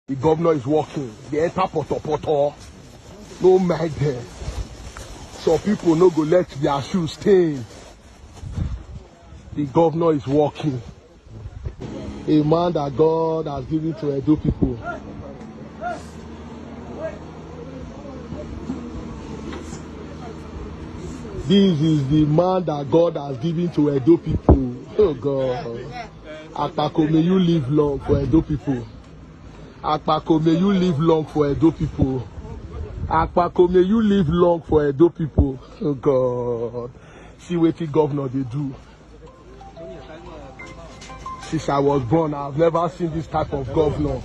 The governor is walking. They enter Potopoto. No mind them. Some people no go let their shoes stain. The governor is walking. A man that God has given to Edo people. This is the man that God has given to Edo people. Oh God. Akpako, may you live long for Edo people. Akpako, may you live long for Edo people. Akpako, may you live long for Edo people. Oh God. See what the governor they do. Since I was born, I've never seen this type of governor.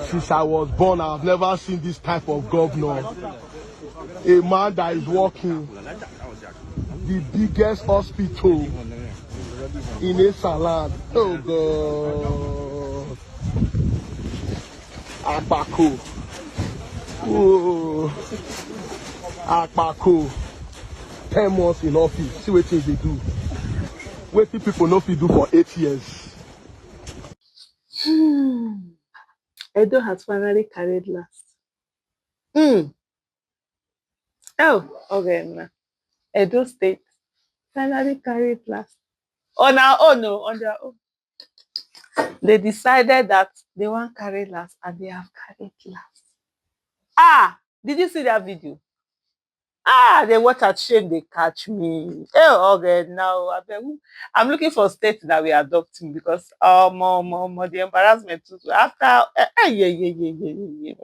Since I was born, I've never seen this type of governor. A man that is working the biggest hospital in a salad. Oh God. Akpako. Oh. Akpako. 10 months in office. See what things they do. What people know fit do for 8 years. Edo has finally carried last. Oh, okay. Edo State finally carried last. On our own, no, on their own. They decided that they want carry last and they have carried last. Did you see that video? They watch at shame, they catch me. Oh, okay, now I'm looking for states that we adopting because the embarrassment too. After yeah.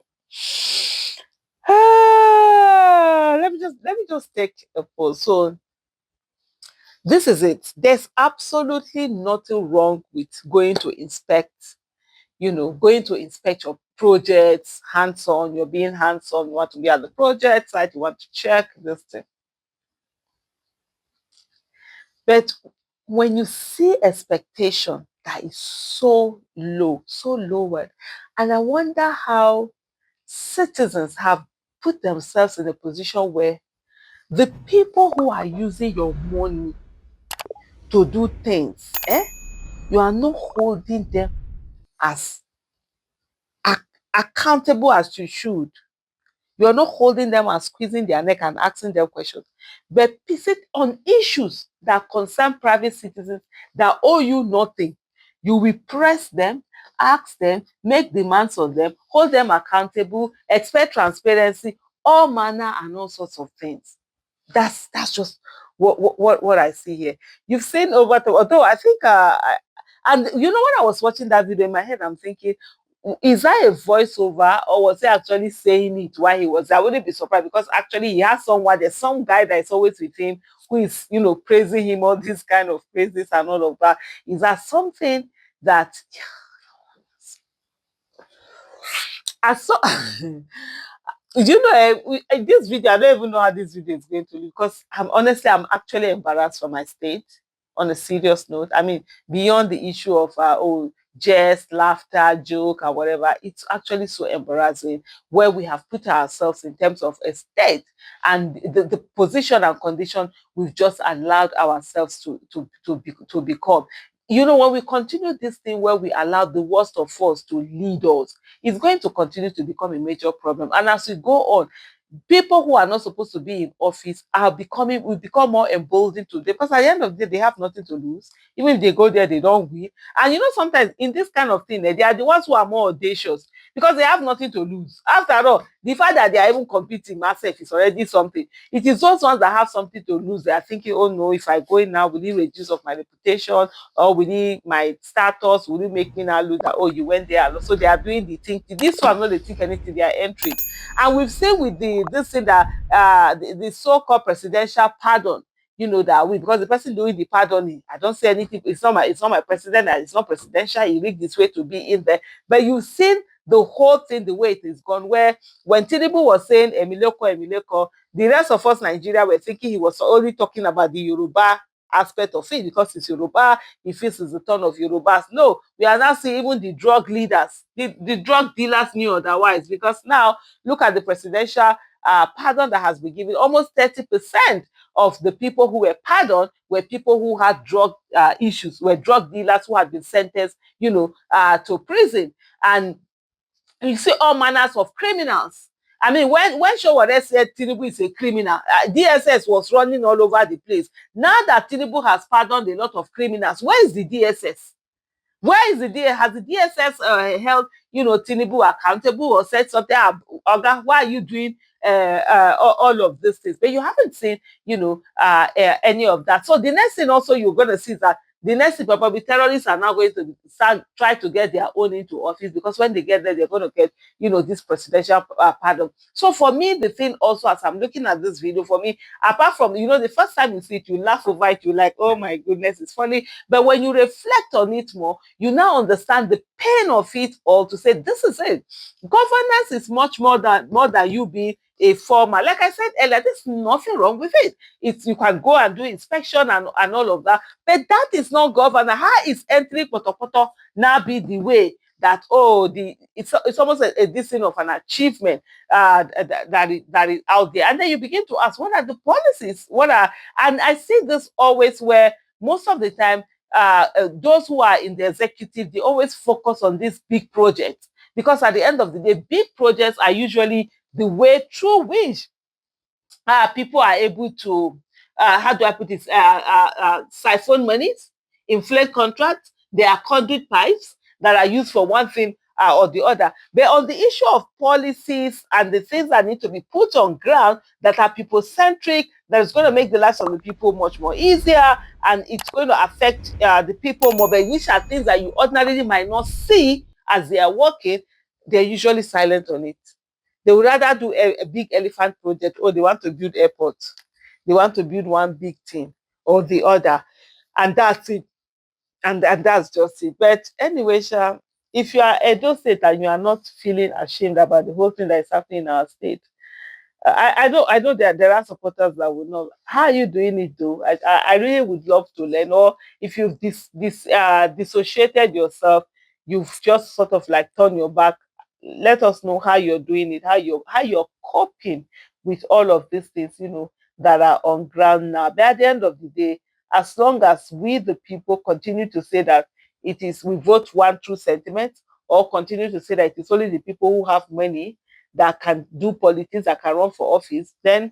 Let me just take a pause. So this is it. There's absolutely nothing wrong with going to inspect your projects, hands-on, you're being hands-on, you want to be at the project site, you want to check this thing. But when you see expectation that is so low, so lowered, and I wonder how citizens have put themselves in a position where the people who are using your money to do things, you are not holding them as accountable as you should. You're not holding them and squeezing their neck and asking them questions, but sit on issues that concern private citizens that owe you nothing. You will press them, ask them, make demands on them, hold them accountable, expect transparency, all manner and all sorts of things. That's just what I see here. You've seen although I think and when I was watching that video in my head, I'm thinking, is that a voiceover or was he actually saying it while he was there? I wouldn't be surprised because actually he has there's some guy that is always with him who is, praising him, all these kind of praises and all of that. Is that something that I saw? This video, I don't even know how this video is going to look because I'm actually embarrassed for my state on a serious note. I mean, beyond the issue of jest, laughter, joke, or whatever, it's actually so embarrassing where we have put ourselves in terms of a state and the position and condition we've just allowed ourselves to become. When we continue this thing where we allow the worst of us to lead us, it's going to continue to become a major problem. And as we go on, people who are not supposed to be in office will become more emboldened today because at the end of the day, they have nothing to lose. Even if they go there, they don't win. And sometimes in this kind of thing, they are the ones who are more audacious because they have nothing to lose. After all, the fact that they are even competing myself is already something. It is those ones that have something to lose. They are thinking, oh no, if I go in now, will it reduce of my reputation or will it my status? Will it make me now look that, oh, you went there? So they are doing the thinking. This one, no, they think anything, they are entering. And we've seen with this thing that the so-called presidential pardon, because the person doing the pardoning, I don't say anything. It's not my president, and it's not presidential. He rigged this way to be in there. But you've seen the whole thing, the way it is gone. Where when Tinubu was saying Emileko, the rest of us Nigeria were thinking he was only talking about the Yoruba aspect of it because it's Yoruba, he feels it's the turn of Yorubas. No, we are now seeing even the drug leaders, the drug dealers knew otherwise because now look at the presidential pardon that has been given. Almost 30% of the people who were pardoned were people who had drug issues, were drug dealers who had been sentenced, to prison. and you see all manners of criminals. I mean, when Showore said Tinubu is a criminal, DSS was running all over the place. Now that Tinubu has pardoned a lot of criminals, where is the DSS? Where is the DSS? Has the DSS held, Tinubu accountable or said something? Oga, why are you doing all of these things? But you haven't seen, any of that. So the next thing also you're going to see is that the next thing probably terrorists are now going to start try to get their own into office, because when they get there, they're going to get, this presidential pardon. So for me, the thing also, as I'm looking at this video, for me, apart from, the first time you see it, you laugh over it, you like, oh my goodness, it's funny. But when you reflect on it more, you now understand the pain of it all, to say this is it. Governance is much more than you being a farmer. Like I said earlier, there's nothing wrong with it. It's, you can go and do inspection and all of that, but that is not governance. How is entering Potopoto now be the way that, it's almost this thing of an achievement that is out there? And then you begin to ask, what are the policies? And I see this always where most of the time, those who are in the executive, they always focus on these big projects, because at the end of the day, big projects are usually the way through which people are able to, how do I put this, siphon monies, inflate contracts. There are conduit pipes that are used for one thing or the other. But on the issue of policies and the things that need to be put on ground that are people-centric, that is going to make the lives of the people much more easier, and it's going to affect the people more, but which are things that you ordinarily might not see as they are working, they're usually silent on it. They would rather do a big elephant project, or they want to build airports. They want to build one big thing or the other. And that's it. And that's just it. But anyway, Sha, if you are Edo State and you are not feeling ashamed about the whole thing that is happening in our state, I know that there are supporters that will know. How are you doing it though? I really would love to learn. Or if you've dissociated yourself, you've just sort of like turned your back. Let us know how you're doing it, how you're coping with all of these things, that are on ground now. But at the end of the day, as long as we the people continue to say that it is we vote one true sentiment, or continue to say that it is only the people who have money that can do politics, that can run for office, then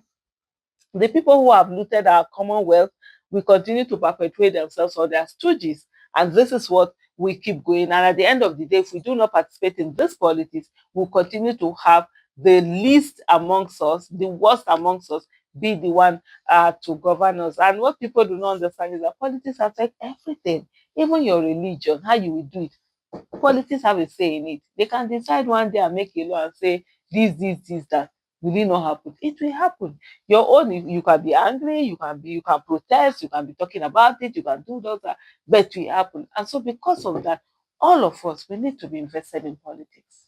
the people who have looted our commonwealth will continue to perpetuate themselves on their stooges. And this is what we keep going. And at the end of the day, if we do not participate in this politics, we'll continue to have the least amongst us, the worst amongst us, be the one to govern us. And what people do not understand is that politics affect everything, even your religion, how you will do it. Politics have a say in it. They can decide one day and make a law and say this, that. Will it not happen? It will happen. Your own, you can be angry, you can protest, you can be talking about it, you can do that, but it will happen. And so because of that, all of us, we need to be invested in politics.